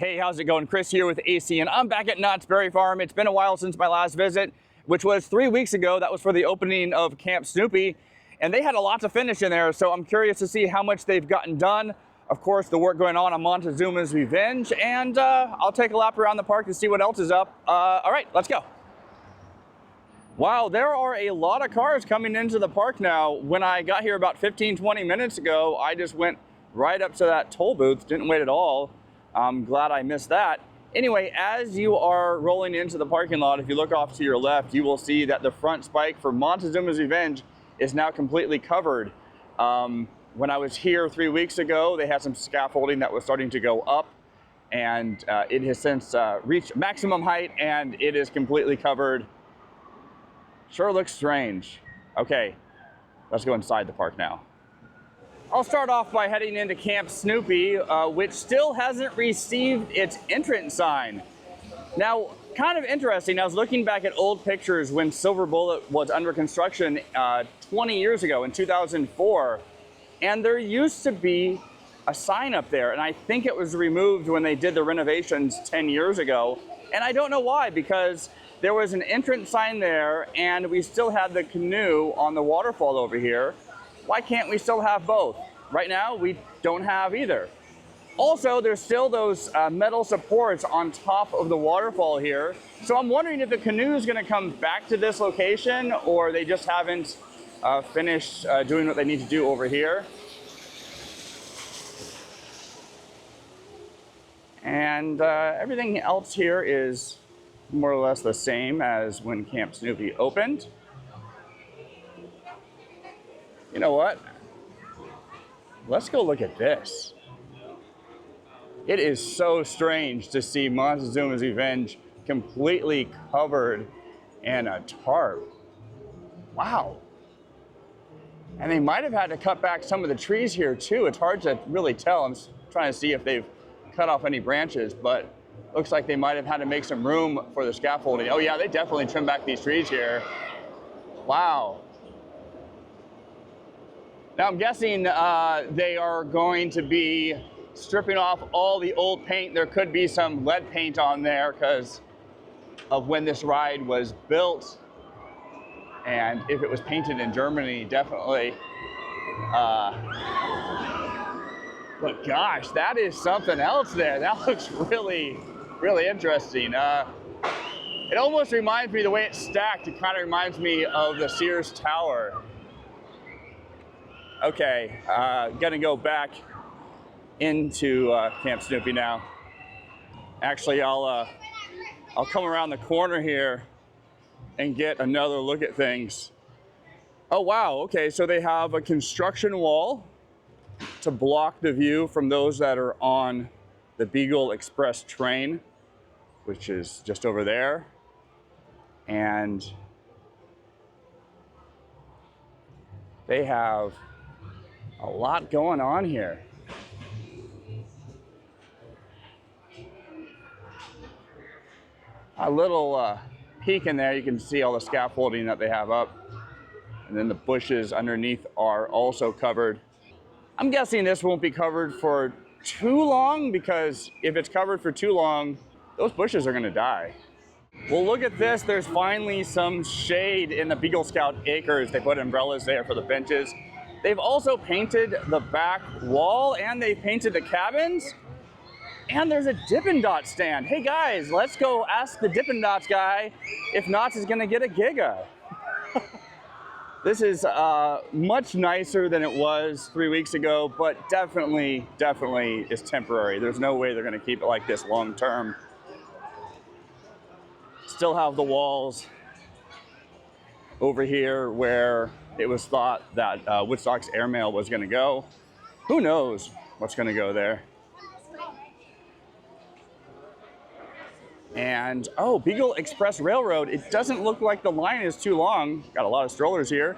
Hey, how's it going? Chris here with AC, and I'm back at Knott's Berry Farm. It's been a while since my last visit, which was 3 weeks ago. That was for the opening of Camp Snoopy, and they had a lot to finish in there, so I'm curious to see how much they've gotten done. Of course, the work going on Montezooma's Revenge, and I'll take a lap around the park to see what else is up. All right, let's go. Wow, there are a lot of cars coming into the park now. When I got here about 15-20 minutes ago, I just went right up to that toll booth, didn't wait at all. I'm glad I missed that. Anyway, as you are rolling into the parking lot, if you look off to your left, you will see that the front spike for Montezooma's Revenge is now completely covered. When I was here 3 weeks ago, they had some scaffolding that was starting to go up, and it has since reached maximum height, and it is completely covered. Sure looks strange. Okay, let's go inside the park now. I'll start off by heading into Camp Snoopy, which still hasn't received its entrance sign. Now, kind of interesting, I was looking back at old pictures when Silver Bullet was under construction 20 years ago in 2004, and there used to be a sign up there, and I think it was removed when they did the renovations 10 years ago, and I don't know why, because there was an entrance sign there, and we still had the canoe on the waterfall over here. Why can't we still have both? Right now, we don't have either. Also, there's still those metal supports on top of the waterfall here. So I'm wondering if the canoe is gonna come back to this location, or they just haven't finished doing what they need to do over here. And everything else here is more or less the same as when Camp Snoopy opened. You know what? Let's go look at this. It is so strange to see Montezooma's Revenge completely covered in a tarp. Wow. And they might have had to cut back some of the trees here too. It's hard to really tell. I'm trying to see if they've cut off any branches, but looks like they might have had to make some room for the scaffolding. Oh yeah, they definitely trimmed back these trees here. Wow. Now I'm guessing they are going to be stripping off all the old paint. There could be some lead paint on there because of when this ride was built. And if it was painted in Germany, definitely. But gosh, that is something else there. That looks really, really interesting. It almost reminds me, the way it's stacked, it kind of reminds me of the Sears Tower. Okay, gonna go back into Camp Snoopy now. Actually, I'll come around the corner here and get another look at things. Oh wow, okay, so they have a construction wall to block the view from those that are on the Beagle Express train, which is just over there. And they have a lot going on here. A little peek in there, you can see all the scaffolding that they have up. And then the bushes underneath are also covered. I'm guessing this won't be covered for too long, because if it's covered for too long, those bushes are gonna die. Well, look at this. There's finally some shade in the Beagle Scout Acres. They put umbrellas there for the benches. They've also painted the back wall, and they painted the cabins. And there's a Dippin' Dots stand. Hey guys, let's go ask the Dippin' Dots guy if Knott's is gonna get a Giga. This is much nicer than it was 3 weeks ago, but definitely is temporary. There's no way they're gonna keep it like this long term. Still have the walls over here where it was thought that Woodstock's airmail was gonna go. Who knows what's gonna go there? And, oh, Beagle Express Railroad. It doesn't look like the line is too long. Got a lot of strollers here.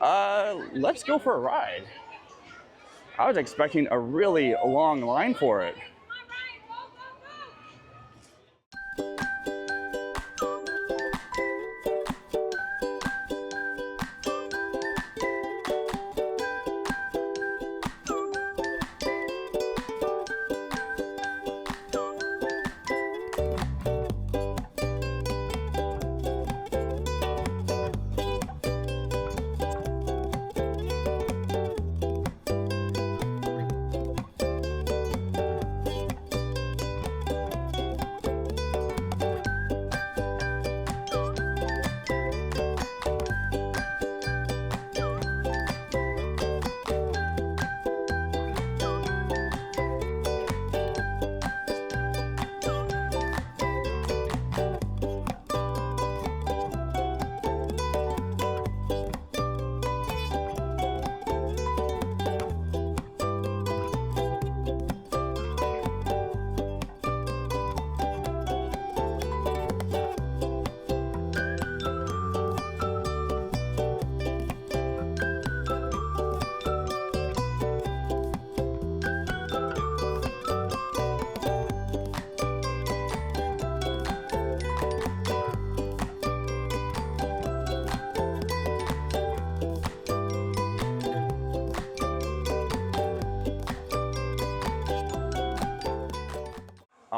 Let's go for a ride. I was expecting a really long line for it.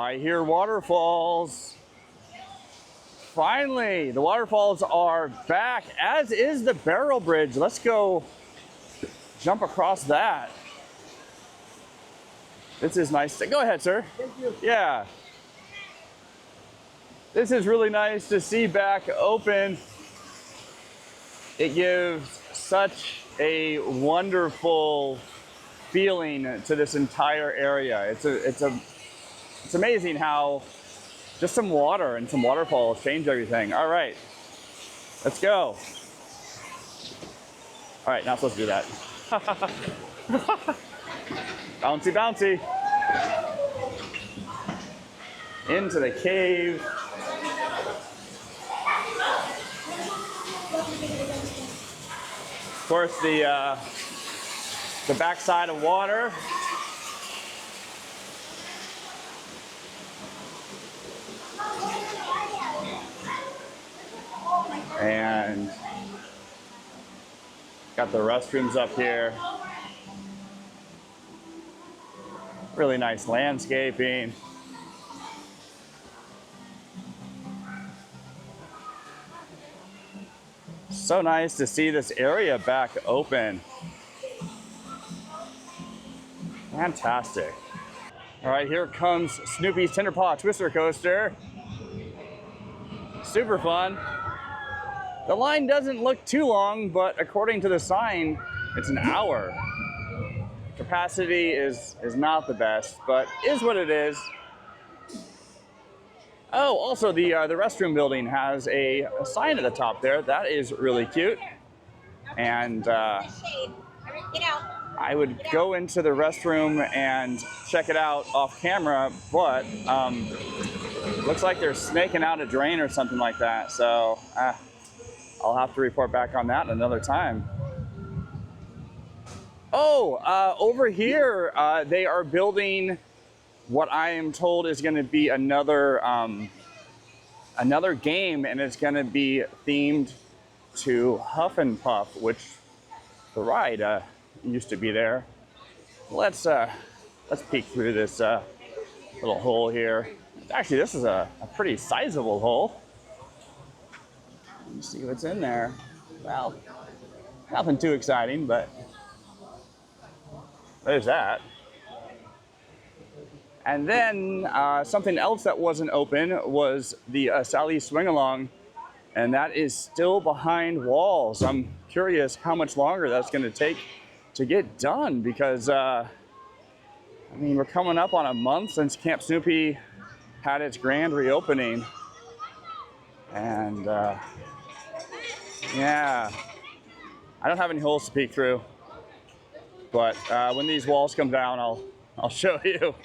I hear waterfalls. Finally, the waterfalls are back, as is the barrel bridge. Let's go jump across that. This is nice. Go ahead, sir. Thank you. Yeah. This is really nice to see back open. It gives such a wonderful feeling to this entire area. It's amazing how just some water and some waterfalls change everything. All right, let's go. All right, not supposed to do that. Bouncy, bouncy. Into the cave. Of course, the backside of water. And got the restrooms up here. Really nice landscaping. So nice to see this area back open. Fantastic. All right, here comes Snoopy's Tinderpaw Twister Coaster. Super fun. The line doesn't look too long, but according to the sign, it's an hour. Capacity is not the best, but is what it is. Oh, also the restroom building has a sign at the top there. That is really cute. And I would go into the restroom and check it out off camera, but looks like they're snaking out a drain or something like that. So I'll have to report back on that another time. Oh, over here, they are building what I am told is going to be another game, and it's going to be themed to Huff and Puff, which the ride used to be there. Let's peek through this little hole here. Actually, this is a pretty sizable hole. Let's see what's in there. Well, nothing too exciting, but there's that. And then something else that wasn't open was the Sally Swing Along, and that is still behind walls. I'm curious how much longer that's going to take to get done, because I mean, we're coming up on a month since Camp Snoopy had its grand reopening, and yeah, I don't have any holes to peek through, but when these walls come down, I'll show you.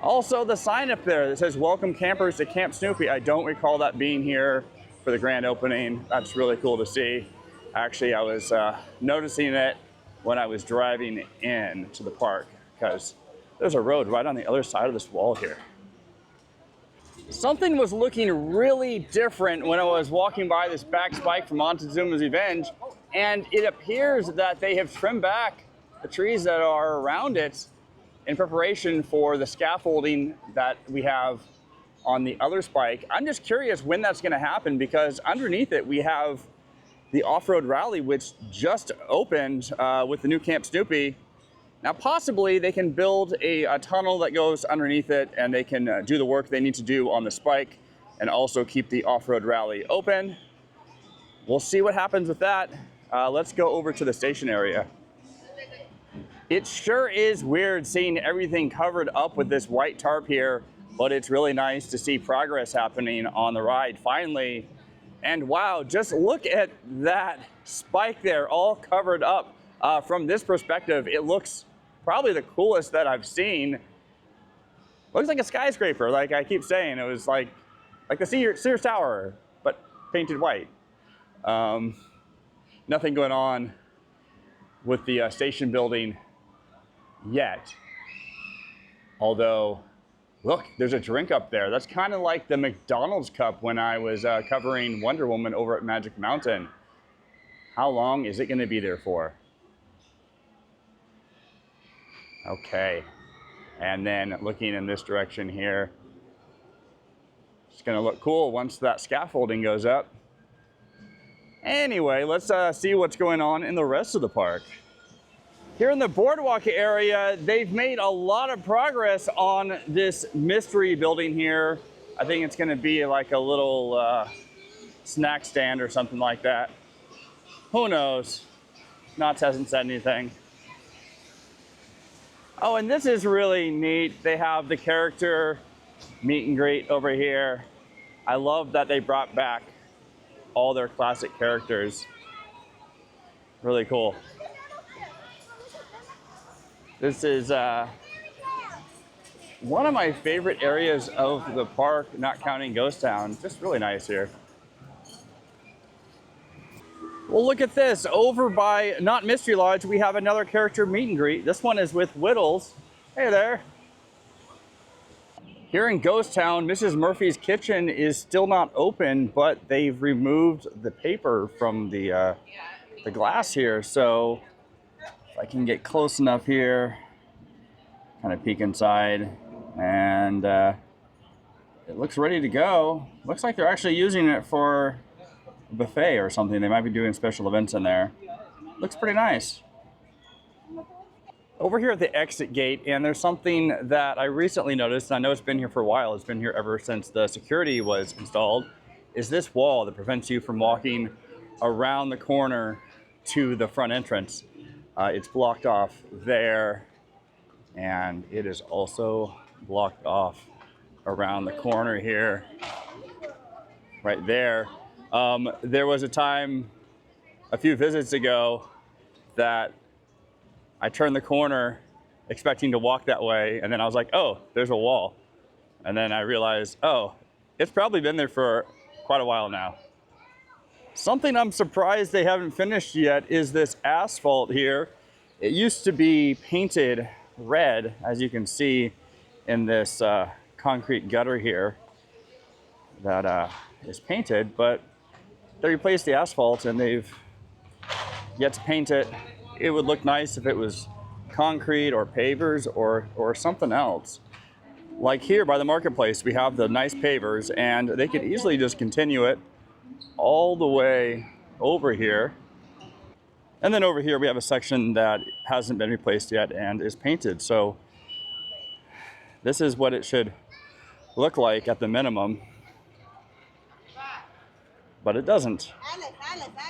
Also, the sign up there that says "Welcome Campers to Camp Snoopy." I don't recall that being here for the grand opening. That's really cool to see. Actually, I was noticing it when I was driving in to the park, because there's a road right on the other side of this wall here. Something was looking really different when I was walking by this back spike from Montezooma's Revenge, and it appears that they have trimmed back the trees that are around it in preparation for the scaffolding that we have on the other spike. I'm just curious when that's going to happen, because underneath it we have the off-road rally, which just opened with the new Camp Snoopy. Now possibly they can build a tunnel that goes underneath it, and they can do the work they need to do on the spike and also keep the off-road rally open. We'll see what happens with that. Let's go over to the station area. It sure is weird seeing everything covered up with this white tarp here, but it's really nice to see progress happening on the ride finally. And wow, just look at that spike there, all covered up. From this perspective, it looks probably the coolest that I've seen. Looks like a skyscraper, like I keep saying. It was like the Sears Tower, but painted white. Nothing going on with the station building yet. Although, look, there's a drink up there. That's kind of like the McDonald's cup when I was covering Wonder Woman over at Magic Mountain. How long is it going to be there for? Okay. And then looking in this direction here, it's gonna look cool once that scaffolding goes up. Anyway, let's see what's going on in the rest of the park. Here in the boardwalk area, they've made a lot of progress on this mystery building here. I think it's gonna be like a little snack stand or something like that. Who knows? Knott hasn't said anything. Oh, and this is really neat. They have the character meet and greet over here. I love that they brought back all their classic characters. Really cool. This is one of my favorite areas of the park, not counting Ghost Town. Just really nice here. Well, look at this. Over by Knott Mystery Lodge, we have another character meet and greet. This one is with Whittles. Hey there. Here in Ghost Town, Mrs. Murphy's kitchen is still not open, but they've removed the paper from the glass here. So if I can get close enough here, kind of peek inside, and it looks ready to go. Looks like they're actually using it for a buffet or something. They might be doing special events in there. Looks pretty nice. Over here at the exit gate, and there's something that I recently noticed, and I know it's been here for a while, it's been here ever since the security was installed, is this wall that prevents you from walking around the corner to the front entrance. It's blocked off there, and it is also blocked off around the corner here, right there. There was a time a few visits ago that I turned the corner expecting to walk that way, and then I was like, oh, there's a wall. And then I realized, oh, it's probably been there for quite a while now. Something I'm surprised they haven't finished yet is this asphalt here. It used to be painted red, as you can see in this concrete gutter here that is painted, but they replaced the asphalt and they've yet to paint it. It would look nice if it was concrete or pavers or something else. Like here by the marketplace, we have the nice pavers, and they could easily just continue it all the way over here. And then over here we have a section that hasn't been replaced yet and is painted. So this is what it should look like at the minimum, but it doesn't.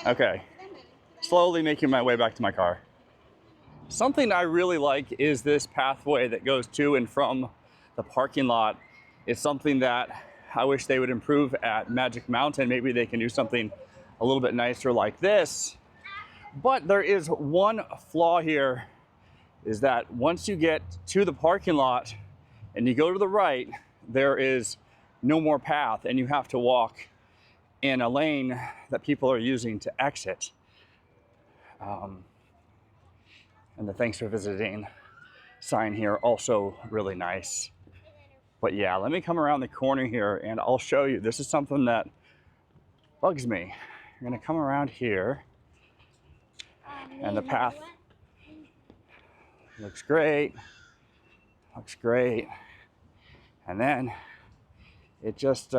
Okay. Slowly making my way back to my car. Something I really like is this pathway that goes to and from the parking lot. It's something that I wish they would improve at Magic Mountain. Maybe they can do something a little bit nicer like this. But there is one flaw here, is that once you get to the parking lot and you go to the right, there is no more path and you have to walk in a lane that people are using to exit. And the thanks for visiting sign here, also really nice. But yeah, let me come around the corner here and I'll show you. This is something that bugs me. You're gonna come around here and the path looks great, and then it just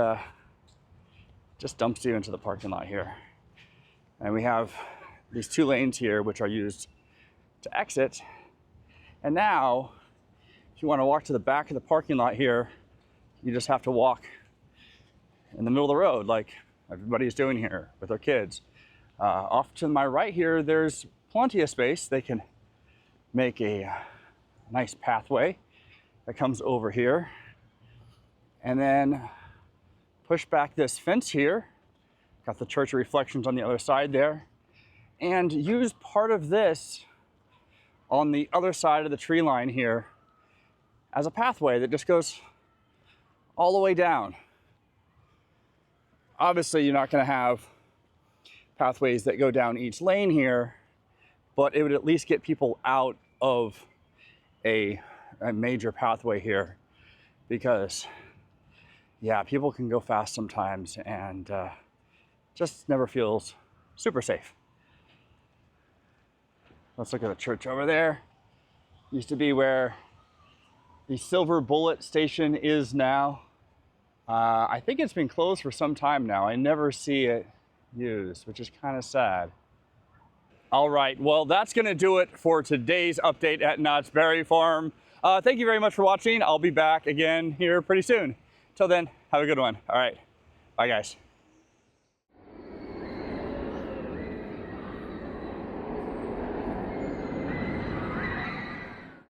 dumps you into the parking lot here. And we have these two lanes here which are used to exit. And now, if you want to walk to the back of the parking lot here, you just have to walk in the middle of the road like everybody's doing here with their kids. Off to my right here, there's plenty of space. They can make a nice pathway that comes over here and then push back this fence here. Got the Church of Reflections on the other side there, and use part of this on the other side of the tree line here as a pathway that just goes all the way down. Obviously, you're not going to have pathways that go down each lane here, but it would at least get people out of a major pathway here, because yeah, people can go fast sometimes and just never feels super safe. Let's look at the church over there. Used to be where the Silver Bullet station is now. I think it's been closed for some time now. I never see it used, which is kind of sad. All right, well, that's going to do it for today's update at Knott's Berry Farm. Thank you very much for watching. I'll be back again here pretty soon. Till then, have a good one. All right, bye guys.